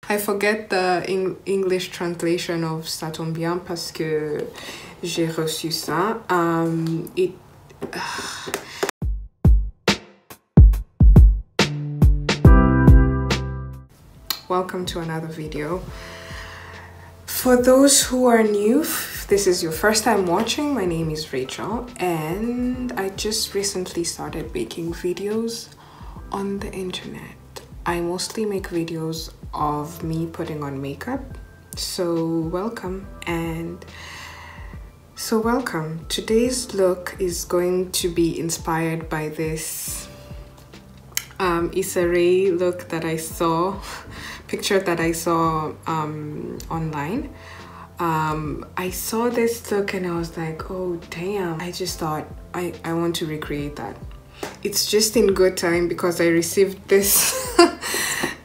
I forget the English translation of Ça tombe bien parce que j'ai reçu ça. Welcome to another video. For those who are new, if this is your first time watching, my name is Rachel and I just recently started making videos on the internet. I mostly make videos of me putting on makeup, so welcome. Today's look is going to be inspired by this Issa Rae look that I saw, picture that I saw online. I saw this look and I was like, oh damn, I just thought I want to recreate that. It's just in good time because I received this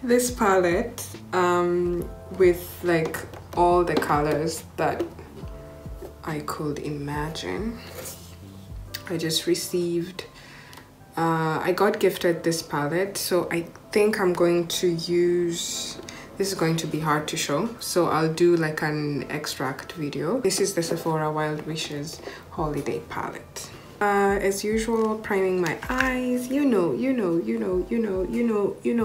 this palette with like all the colors that I could imagine. I just received I got gifted this palette, so I think I'm going to use, this is going to be hard to show, so I'll do like an extract video. This is the Sephora Wild Wishes holiday palette. As usual, priming my eyes. You know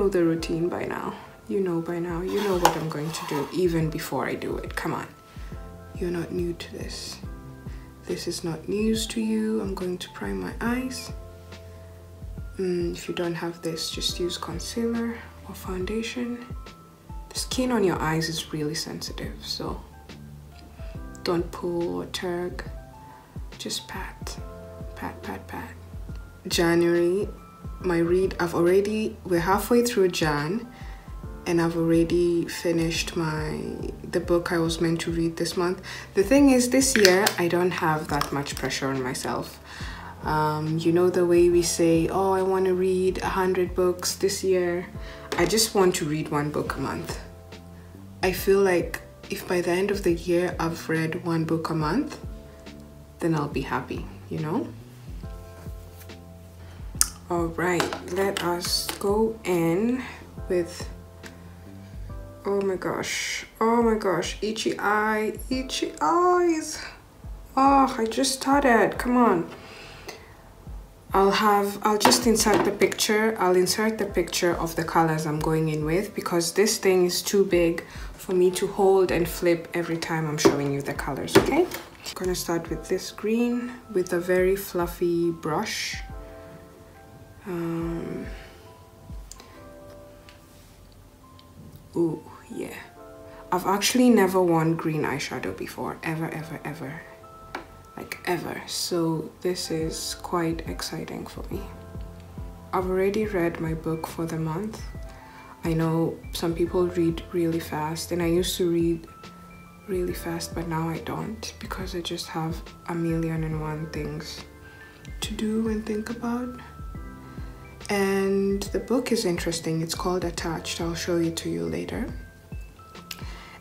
the routine by now. You know what I'm going to do even before I do it. Come on, you're not new to this. This is not news to you. I'm going to prime my eyes. If you don't have this, just use concealer or foundation. The skin on your eyes is really sensitive, so don't pull or tug. Just pat. January, my read, we're halfway through Jan and I've already finished the book I was meant to read this month. The thing is, this year I don't have that much pressure on myself. You know the way we say, oh, I want to read 100 books this year. I just want to read one book a month. I feel like if by the end of the year I've read one book a month, then I'll be happy, you know? All right, let us go in with, oh my gosh, itchy eyes. Oh, I just started, come on. I'll just insert the picture. I'll insert the picture of the colors I'm going in with because this thing is too big for me to hold and flip every time I'm showing you the colors, okay? I'm gonna start with this green with a very fluffy brush. Ooh, yeah. I've actually never worn green eyeshadow before, ever. Like ever. So this is quite exciting for me. I've already read my book for the month. I know some people read really fast and I used to read really fast, but now I don't because I just have a million and one things to do and think about. And the book is interesting. It's called Attached. I'll show it to you later.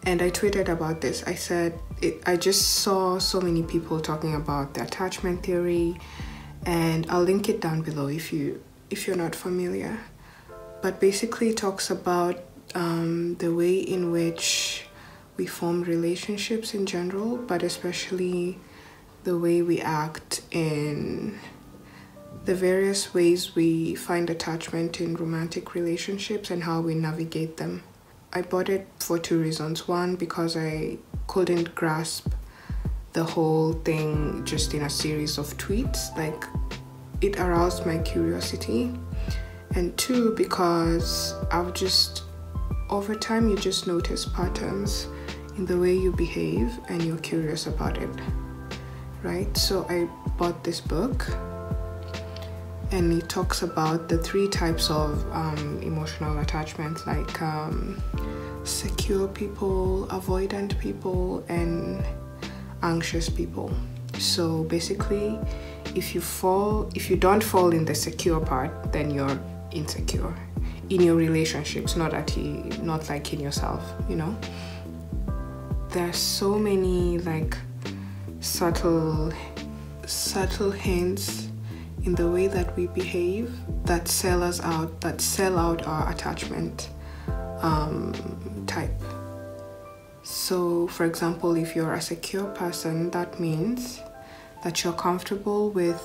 And I tweeted about this. I said, I just saw so many people talking about the attachment theory, and I'll link it down below if you're not familiar. But basically it talks about the way in which we form relationships in general, but especially the way we act in the various ways we find attachment in romantic relationships and how we navigate them. I bought it for two reasons. One, because I couldn't grasp the whole thing just in a series of tweets. Like, it aroused my curiosity. And two, because over time you just notice patterns in the way you behave and you're curious about it, right? So I bought this book. And it talks about the 3 types of emotional attachment, like secure people, avoidant people, and anxious people. So basically, if you don't fall in the secure part, then you're insecure in your relationships, not like in yourself, you know. There's so many like subtle hints in the way that we behave that sell out our attachment type. So for example, if you're a secure person, that means that you're comfortable with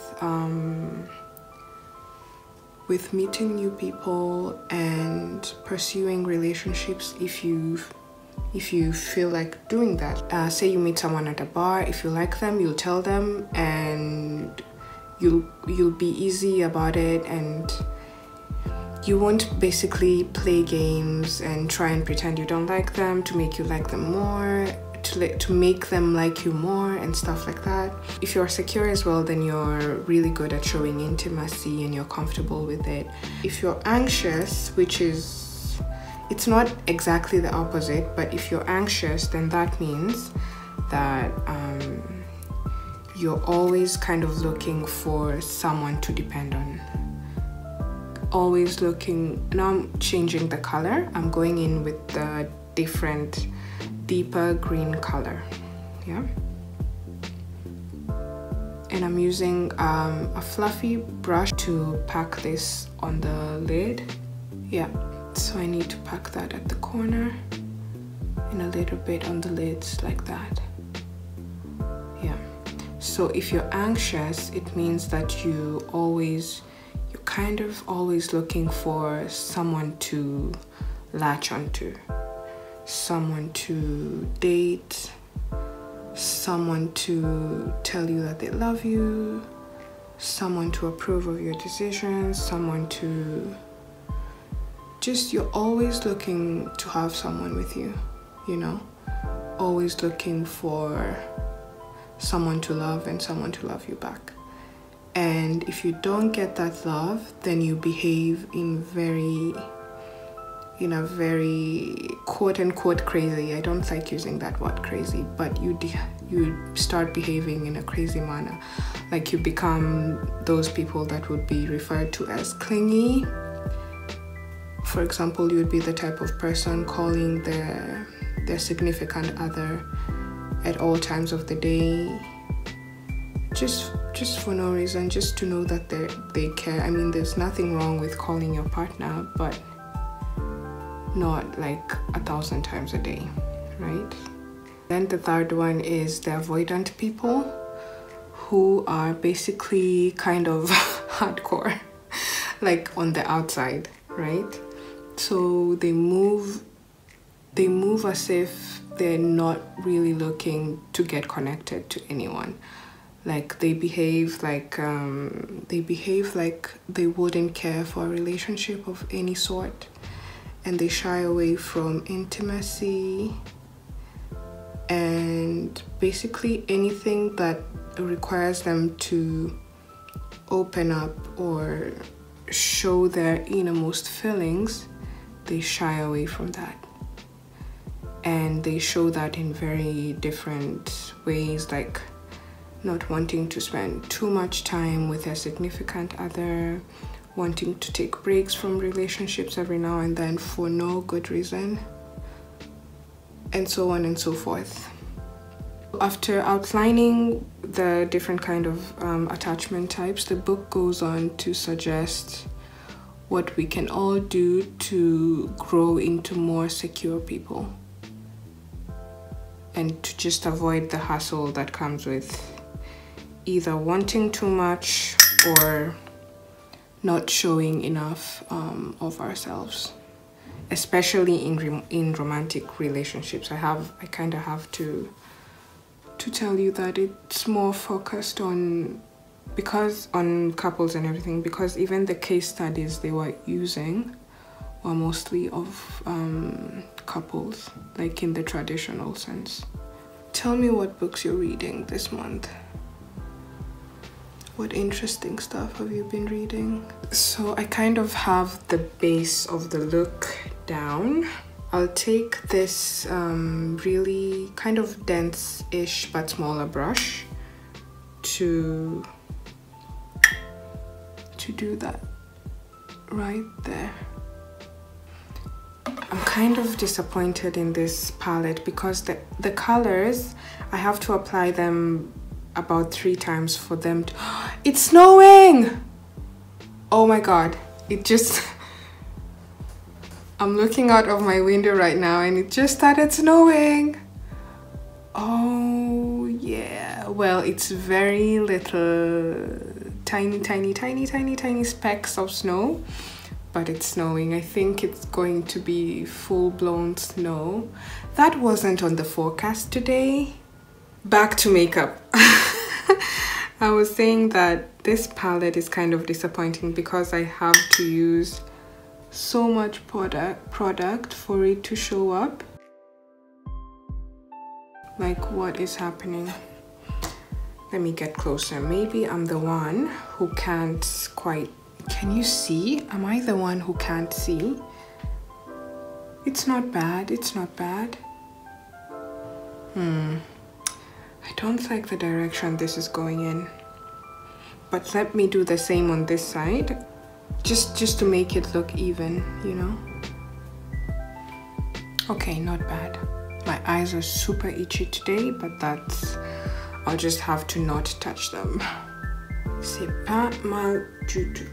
meeting new people and pursuing relationships if you feel like doing that. Say you meet someone at a bar, if you like them, you'll tell them, and you'll be easy about it, and you won't basically play games and try and pretend you don't like them to make you like them more, to make them like you more and stuff like that. If you're secure as well, then you're really good at showing intimacy and you're comfortable with it. If you're anxious, which is, it's not exactly the opposite, but if you're anxious, then that means that you're always kind of looking for someone to depend on. Always looking. Now I'm changing the color. I'm going in with the different deeper green color, yeah, and I'm using a fluffy brush to pack this on the lid. Yeah, so I need to pack that at the corner and a little bit on the lids like that. Yeah, so if you're anxious, it means that you're kind of always looking for someone to latch onto, someone to date, someone to tell you that they love you, someone to approve of your decisions, someone to just, you're always looking to have someone with you, you know, always looking for someone to love and someone to love you back. And if you don't get that love, then you behave in a very quote-unquote crazy, I don't like using that word crazy, but you start behaving in a crazy manner. Like you become those people that would be referred to as clingy. For example, you would be the type of person calling their significant other at all times of the day, just for no reason, just to know that they care. I mean, there's nothing wrong with calling your partner, but not like 1,000 times a day, right? Then the third one is the avoidant people, who are basically kind of hardcore, like on the outside, right? So they move as if they're not really looking to get connected to anyone. Like they behave like they wouldn't care for a relationship of any sort, and they shy away from intimacy and basically anything that requires them to open up or show their innermost feelings. They shy away from that, and they show that in very different ways, like not wanting to spend too much time with their significant other, wanting to take breaks from relationships every now and then for no good reason, and so on and so forth. After outlining the different kind of attachment types, the book goes on to suggest what we can all do to grow into more secure people and to just avoid the hassle that comes with either wanting too much or not showing enough of ourselves, especially in romantic relationships. I kind of have to tell you that it's more focused on couples and everything, because even the case studies they were using were mostly of couples, like in the traditional sense. Tell me what books you're reading this month. What interesting stuff have you been reading? So I kind of have the base of the look down. I'll take this really kind of dense-ish but smaller brush to do that right there. I'm kind of disappointed in this palette because the colors, I have to apply them about 3 times for them to... It's snowing! Oh my god, it just... I'm looking out of my window right now and it just started snowing. Oh yeah, well, it's very little, tiny specks of snow, but it's snowing. I think it's going to be full-blown snow. That wasn't on the forecast today. Back to makeup. I was saying that this palette is kind of disappointing because I have to use so much product for it to show up. Like, what is happening? Let me get closer. Maybe I'm the one who can't quite... Can you see? Am I the one who can't see? It's not bad. It's not bad. I don't like the direction this is going in. But let me do the same on this side. Just to make it look even, you know? Okay, not bad. My eyes are super itchy today, but that's... I'll just have to not touch them. C'est pas mal du tout.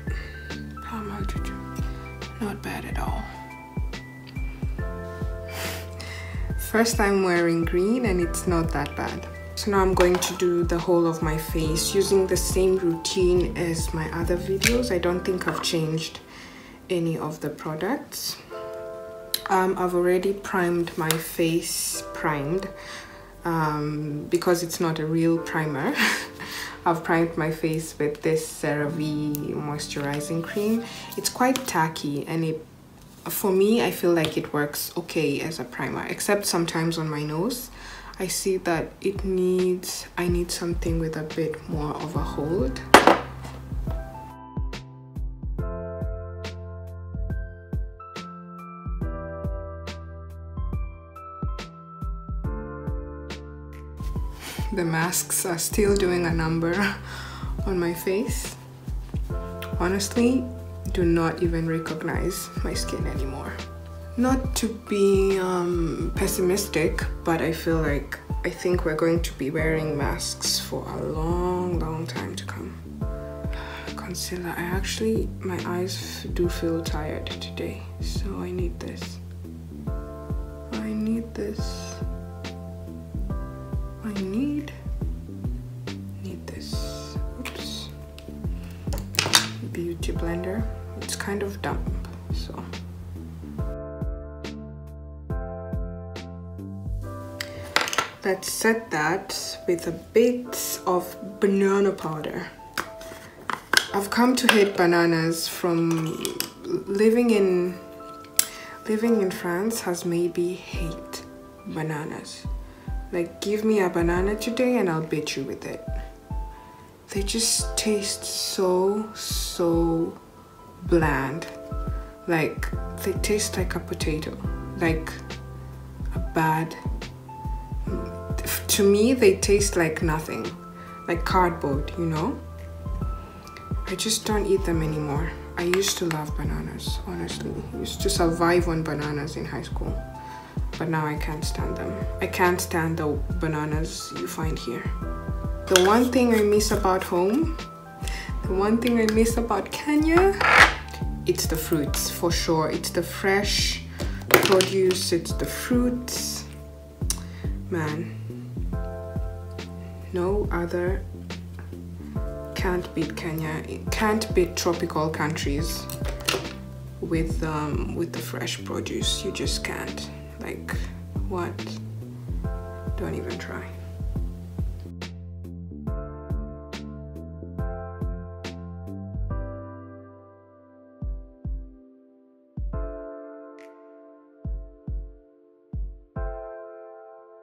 Pas mal du tout. Not bad at all. First time wearing green and it's not that bad. So now I'm going to do the whole of my face using the same routine as my other videos. I don't think I've changed any of the products. I've already primed my face, because it's not a real primer. I've primed my face with this CeraVe moisturizing cream. It's quite tacky and for me, I feel like it works okay as a primer, except sometimes on my nose. I see that I need something with a bit more of a hold. The masks are still doing a number on my face. Honestly, do not even recognize my skin anymore. Not to be pessimistic, but I think we're going to be wearing masks for a long time to come. Concealer, my eyes do feel tired today, so I need this. I need this. I need this. Oops. Beauty blender. It's kind of damp, so. Let's set that with a bit of banana powder. I've come to hate bananas from living in France has made me hate bananas. Like, give me a banana today and I'll beat you with it. They just taste so bland. Like, they taste like a potato. Like a bad... To me, they taste like nothing. Like cardboard, you know? I just don't eat them anymore. I used to love bananas, honestly. I used to survive on bananas in high school. But now I can't stand them. I can't stand the bananas you find here. The one thing I miss about home, the one thing I miss about Kenya, it's the fruits, for sure. It's the fresh produce, it's the fruits. Man, no other, can't beat Kenya. It can't beat tropical countries with the fresh produce. You just can't. Like, what? Don't even try.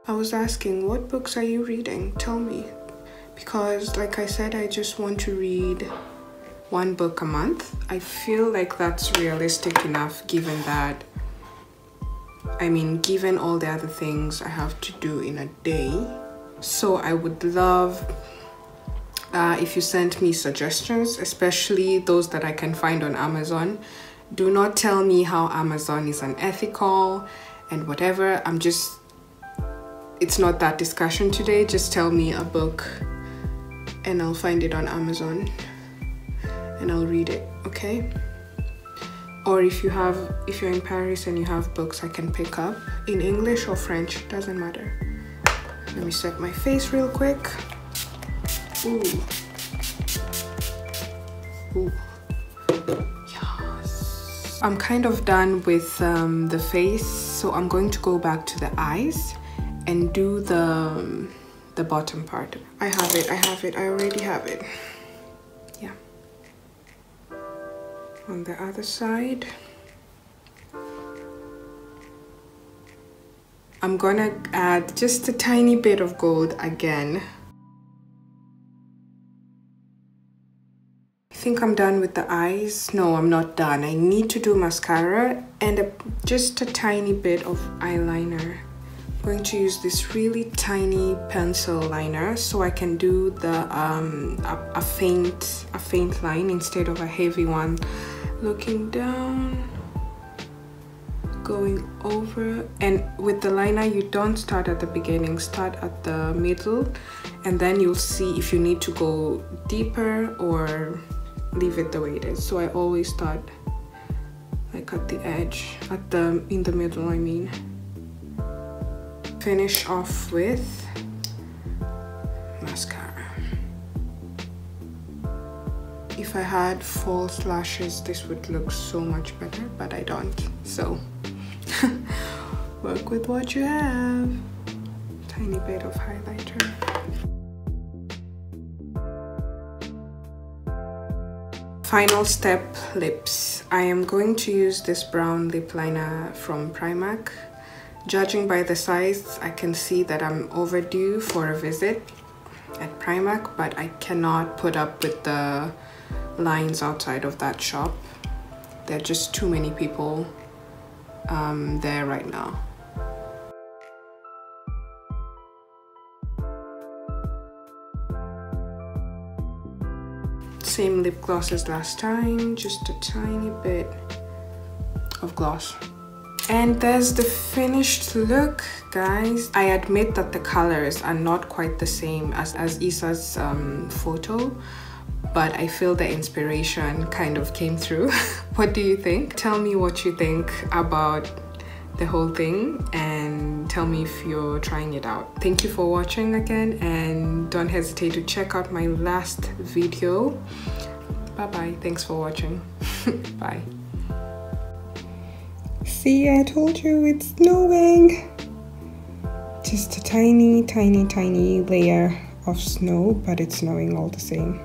I was asking, what books are you reading? Tell me. Because, like I said, I just want to read one book a month. I feel like that's realistic enough given that, given all the other things I have to do in a day. So I would love if you sent me suggestions, especially those that I can find on Amazon. Do not tell me how Amazon is unethical and whatever. It's not that discussion today. Just tell me a book and I'll find it on Amazon and I'll read it, okay? or if you're in Paris and you have books, I can pick up in English or French, doesn't matter. Let me set my face real quick. Ooh. Ooh. Yes. I'm kind of done with the face, so I'm going to go back to the eyes and do the bottom part. I already have it. Yeah. On the other side, I'm gonna add just a tiny bit of gold again. I think I'm done with the eyes. No, I'm not done. I need to do mascara and just a tiny bit of eyeliner. I'm going to use this really tiny pencil liner so I can do the a faint line instead of a heavy one. Looking down, going over, and with the liner you don't start at the beginning, start at the middle, and then you'll see if you need to go deeper or leave it the way it is. So I always start like at the edge, in the middle, I mean. Finish off with mascara. If I had false lashes, this would look so much better, but I don't. So work with what you have. Tiny bit of highlighter. Final step, lips. I am going to use this brown lip liner from Primark. Judging by the size, I can see that I'm overdue for a visit at Primark, but I cannot put up with the lines outside of that shop. There are just too many people there right now. Same lip gloss as last time, just a tiny bit of gloss. And there's the finished look, guys. I admit that the colors are not quite the same as Issa's photo, but I feel the inspiration kind of came through. What do you think? Tell me what you think about the whole thing and tell me if you're trying it out. Thank you for watching again, and don't hesitate to check out my last video. Bye bye. Thanks for watching. Bye. See, I told you it's snowing. Just a tiny layer of snow, but it's snowing all the same.